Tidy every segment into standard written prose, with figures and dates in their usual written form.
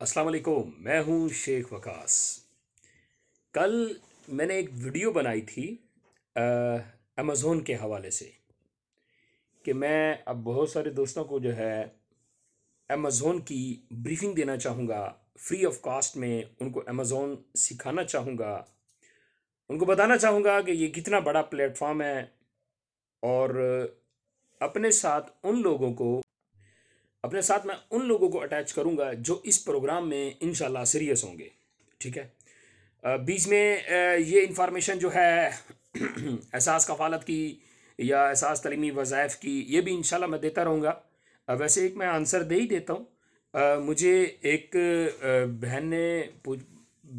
अस्सलाम वालेकुम। मैं हूँ शेख वकास। कल मैंने एक वीडियो बनाई थी अमेज़ोन के हवाले से कि मैं अब बहुत सारे दोस्तों को जो है अमेज़ोन की ब्रीफिंग देना चाहूँगा। फ्री ऑफ कॉस्ट में उनको अमेज़ोन सिखाना चाहूँगा, उनको बताना चाहूँगा कि ये कितना बड़ा प्लेटफॉर्म है। और अपने साथ उन लोगों को अपने साथ मैं उन लोगों को अटैच करूँगा जो इस प्रोग्राम में इंशाल्लाह सीरियस होंगे। ठीक है। बीच में ये इंफॉर्मेशन जो है एहसास कफ़ालत की या एहसास तलीमी वज़ाइफ की, ये भी इंशाल्लाह मैं देता रहूँगा। वैसे एक मैं आंसर दे ही देता हूँ। मुझे एक बहन ने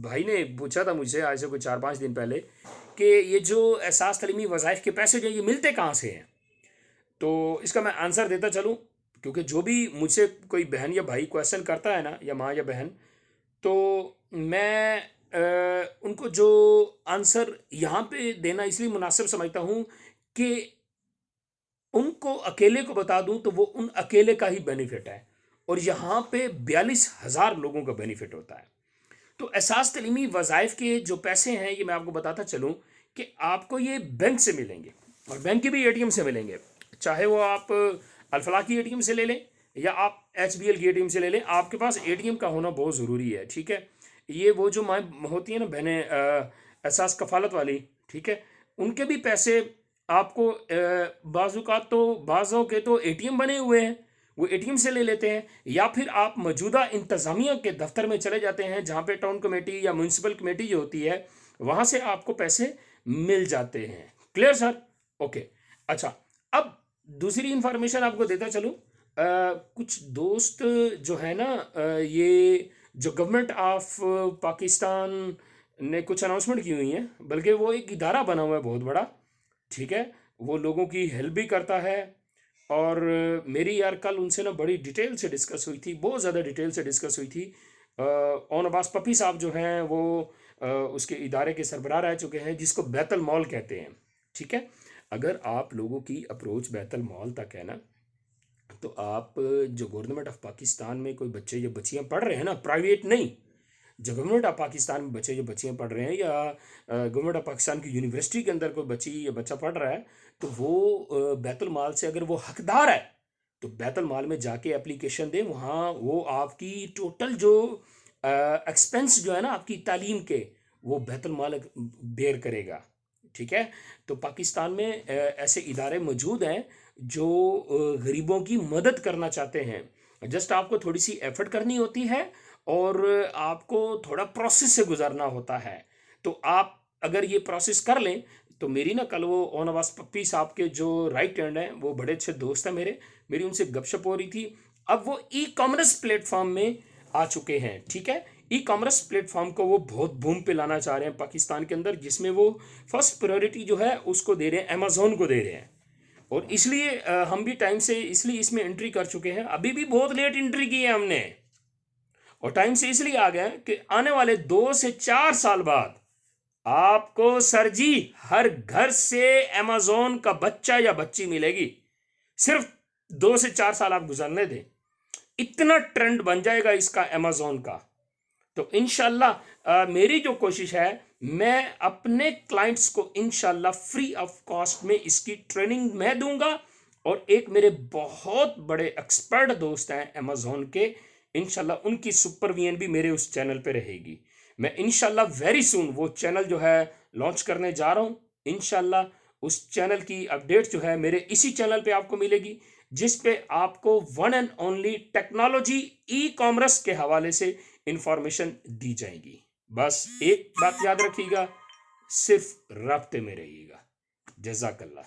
भाई ने पूछा था मुझसे आज से कोई 4-5 दिन पहले कि ये जो एहसास तलीमी वज़ाइफ के पैसे जो ये मिलते कहाँ से हैं। तो इसका मैं आंसर देता चलूँ, क्योंकि जो भी मुझसे कोई बहन या भाई क्वेश्चन करता है ना, या माँ या बहन, तो मैं उनको जो आंसर यहाँ पे देना इसलिए मुनासिब समझता हूँ कि उनको अकेले को बता दूँ तो वो उन अकेले का ही बेनिफिट है, और यहाँ पे 42,000 लोगों का बेनिफिट होता है। तो एहसास तलीमी वज़ाइफ के जो पैसे हैं ये मैं आपको बताता चलूँ कि आपको ये बैंक से मिलेंगे, और बैंक के भी एटीएम से मिलेंगे। चाहे वो आप अल्फलाह की एटीएम से ले लें या आप एचबीएल की एटीएम से ले लें, आपके पास एटीएम का होना बहुत ज़रूरी है। ठीक है। ये वो जो माँ होती है ना बहनें एहसास कफ़ालत वाली, ठीक है, उनके भी पैसे आपको बाज़ात तो बाज़ों के तो एटीएम बने हुए हैं, वो एटीएम से ले लेते हैं, या फिर आप मौजूदा इंतज़ामिया के दफ्तर में चले जाते हैं जहाँ पे टाउन कमेटी या म्यूनसिपल कमेटी जो होती है, वहाँ से आपको पैसे मिल जाते हैं। Clear sir? ओके। अच्छा, अब दूसरी इंफॉर्मेशन आपको देता चलूँ। कुछ दोस्त जो है ना, ये जो गवर्नमेंट ऑफ पाकिस्तान ने कुछ अनाउंसमेंट की हुई है, बल्कि वो एक इदारा बना हुआ है बहुत बड़ा। ठीक है। वो लोगों की हेल्प भी करता है। और मेरी यार कल उनसे ना बड़ी डिटेल से डिस्कस हुई थी, बहुत ज़्यादा डिटेल से डिस्कस हुई थी। ओन अब्बास पप्पी साहब जो हैं वो उसके इदारे के सरबराह रह चुके हैं, जिसको बैतुल मॉल कहते हैं। ठीक है। अगर आप लोगों की अप्रोच बैतुल मॉल तक है ना, तो आप जो गवर्नमेंट ऑफ पाकिस्तान में कोई बच्चे या बच्चियां पढ़ रहे हैं ना, प्राइवेट नहीं, जो गवर्नमेंट ऑफ पाकिस्तान में बच्चे या बच्चियां पढ़ रहे हैं, या गवर्नमेंट ऑफ पाकिस्तान की यूनिवर्सिटी के अंदर कोई बच्ची या बच्चा पढ़ रहा है, तो वो बैतुल माल से अगर वो हकदार है तो बैतुल माल में जाके एप्लीकेशन दें। वहाँ वो आपकी टोटल जो एक्सपेंस जो है ना आपकी तालीम के, वो बैतुल माल बेयर करेगा। ठीक है। तो पाकिस्तान में ऐसे इदारे मौजूद हैं जो गरीबों की मदद करना चाहते हैं। जस्ट आपको थोड़ी सी एफर्ट करनी होती है और आपको थोड़ा प्रोसेस से गुजरना होता है। तो आप अगर ये प्रोसेस कर लें तो मेरी ना कल वो ओन नवाज पप्पी साहब के जो राइट हैंड हैं, वो बड़े अच्छे दोस्त हैं मेरी उनसे गपशप हो रही थी। अब वो ई कॉमर्स प्लेटफॉर्म में आ चुके हैं। ठीक है। ई कॉमर्स प्लेटफॉर्म को वो बहुत बूम पे लाना चाह रहे हैं पाकिस्तान के अंदर, जिसमें वो फर्स्ट प्रायोरिटी जो है उसको दे रहे हैं, अमेजोन को दे रहे हैं। और इसलिए हम भी टाइम से इसलिए इसमें एंट्री कर चुके हैं। अभी भी बहुत लेट एंट्री की है हमने, और टाइम से इसलिए आ गए कि आने वाले 2 से 4 साल बाद आपको सर जी हर घर से अमेजोन का बच्चा या बच्ची मिलेगी। सिर्फ 2 से 4 साल आप गुजरने दें, इतना ट्रेंड बन जाएगा इसका अमेजोन का। तो इंशाल्लाह मेरी जो कोशिश है, मैं अपने क्लाइंट्स को इंशाल्लाह फ्री ऑफ कॉस्ट में इसकी ट्रेनिंग मैं दूंगा। और एक मेरे बहुत बड़े एक्सपर्ट दोस्त हैं अमेजोन के, इंशाल्लाह उनकी सुपरविजन भी मेरे उस चैनल पे रहेगी। मैं इंशाल्लाह वेरी सुन वो चैनल जो है लॉन्च करने जा रहा हूँ। इंशाल्लाह उस चैनल की अपडेट जो है मेरे इसी चैनल पे आपको मिलेगी, जिस पे आपको one and only technology e commerce के हवाले से इंफॉर्मेशन दी जाएगी। बस एक बात याद रखिएगा, सिर्फ राब्ते में रहिएगा। जज़ाकल्लाह।